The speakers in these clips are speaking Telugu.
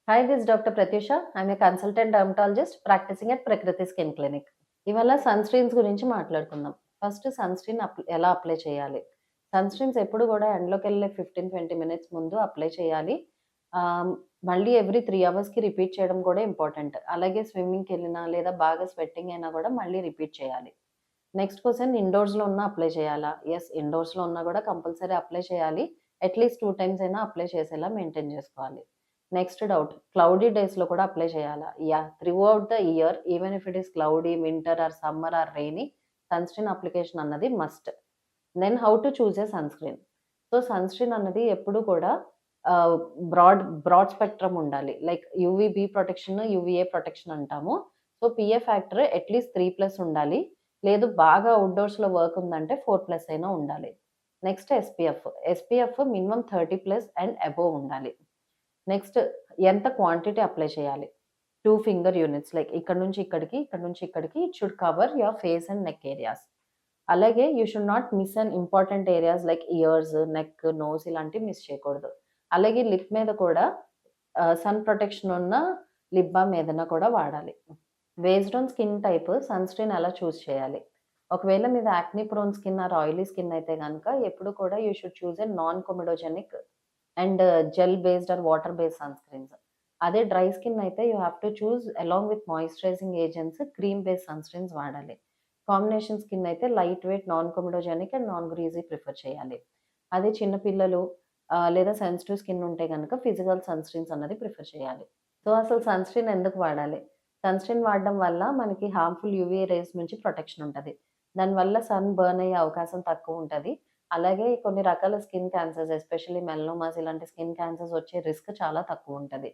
Hi, this is Dr. Pratyusha. I'm a consultant dermatologist practicing at Prakriti Skin Clinic. ఇవాళ సన్ స్క్రీన్స్ గురించి మాట్లాడుకుందాం. ఫస్ట్ సన్ స్క్రీన్ ఎలా అప్లై చేయాలి? సన్ స్క్రీన్స్ ఎప్పుడు గూడా ఎండలోకెళ్ళే 15, 20 మినిట్స్ ముందు అప్లై చేయాలి. ఆహ్, మళ్ళీ ఎవ్రీ 3 అవర్స్‌కి రిపీట్ చేయడం కూడా ఇంపార్టెంట్. అలాగే స్విమ్మింగ్‌కెళ్ళినా లేదా బాగా స్వెట్టింగ్ అయినా గూడా మళ్ళీ రిపీట్ చేయాలి. నెక్స్ట్ క్వెషన్ ఇండోర్స్‌లో ఉన్నా అప్లై చేయాలా? యెస్. ఇండోర్స్‌లో ఉన్నా గూడా కంపల్సరీ అప్లై చేయాలి. అట్‌లీస్ట్ 2 టైమ్స్ అయినా అప్లై చేసేలా మెయింటైన్ జేసుకోవాలి. నెక్స్ట్ డౌట్ క్లౌడీ డేస్‌లో కూడా అప్లై చేయాలా? Yeah! Throughout the year even if it is cloudy, winter or summer or rainy sunscreen application అన్నది must. Then how to choose a sunscreen. So, sunscreen అన్నది ఎప్పుడు కూడా ఆహ్, బ్రాడ్ బ్రాడ్ స్పెక్ట్రమ్ ఉండాలి. Like UVB protection, UVA protection అంటాము. సో, పీఏ ఫ్యాక్టర్ అట్‌లీస్ట్ 3+ ఉండాలి. లేదు బాగా ఔట్‌డోర్స్‌లో వర్క్ ఉందంటే 4+ అయినా ఉండాలి. Next SPF. SPF minimum 30+ and above ఉండాలి. నెక్స్ట్ ఎంత క్వాంటిటీ అప్లై చేయాలి? 2 ఫింగర్ యూనిట్స్ లైక్ ఇక్కడి నుంచి ఇక్కడికి, ఇక్కడి నుంచి ఇక్కడికి it should cover your face and neck areas. అలాగే you should not miss an important areas like ears, neck, nose ఇలాంటివి మిస్ చేయకూడదు. అలాగే లిప్ మీద కూడా సన్ ప్రొటెక్షన్ ఉన్న లిప్ బామ్ ఏదైనా కూడా వాడాలి. Based on skin type sunscreen ఎలా చూజ్ చేయాలి? ఒకవేళ మీది acne prone skin or oily skin అయితే గనక ఎప్పుడు కూడా you should choose a non comedogenic and gel based or water based sunscreens. అదే డ్రై స్కిన్ అయితే you have to choose along with moisturizing agents cream based sunscreens వాడాలి. కాంబినేషన్ స్కిన్ అయితే lightweight non comedogenic and non greasy prefer చేయాలి. అదే చిన్న పిల్లలు లేదా సెన్సిటివ్ స్కిన్ ఉంటే గనక ఫిజికల్ సన్ స్క్రీన్స్ అన్నది ప్రిఫర్ చేయాలి. సో, అసలు సన్ స్క్రీన్ ఎందుకు వాడాలి? సన్ స్క్రీన్ వాడడం వల్ల మనకి హార్మ్‌ఫుల్ యూవీ రేస్ నుంచి ప్రొటెక్షన్ ఉంటది. దానివల్ల సన్ బర్న్ అయ్యే అవకాశం తక్కువుంటది. అలాగే కొన్ని రకాల స్కిన్ క్యాన్సర్స్ ఎస్పెషల్లీ మెలనోమాస్ ఇలాంటి స్కిన్ క్యాన్సర్స్ వచ్చే రిస్క్ చాలా తక్కువుంటది.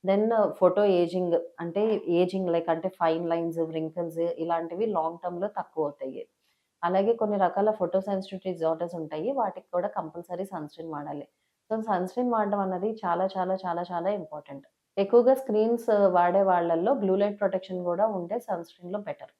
దెన్ ఫోటో ఏజింగ్ అంటే ఏజింగ్ లైక్ అంటే ఫైన్ లైన్స్, వ్రింకిల్స్ ఇలాంటివి లాంగ్ టర్మ్‌లో తక్కువవుతాయి. అలాగే కొన్ని రకాల ఫోటో సెన్సిటివ్ డిజార్డర్స్ ఉంటాయి. వాటికి కూడా కంపల్సరీ సన్ స్క్రీన్ వాడాలి. సో, సన్ స్క్రీన్ వాడడం అన్నది చాలా చాలా చాలా చాలా ఇంపార్టెంట్. ఎక్కువగా స్క్రీన్స్ వాడే వాళ్ళల్లో బ్లూ లైట్ ప్రొటెక్షన్ గూడా ఉంటే సన్ స్క్రీన్‌లో బెటర్.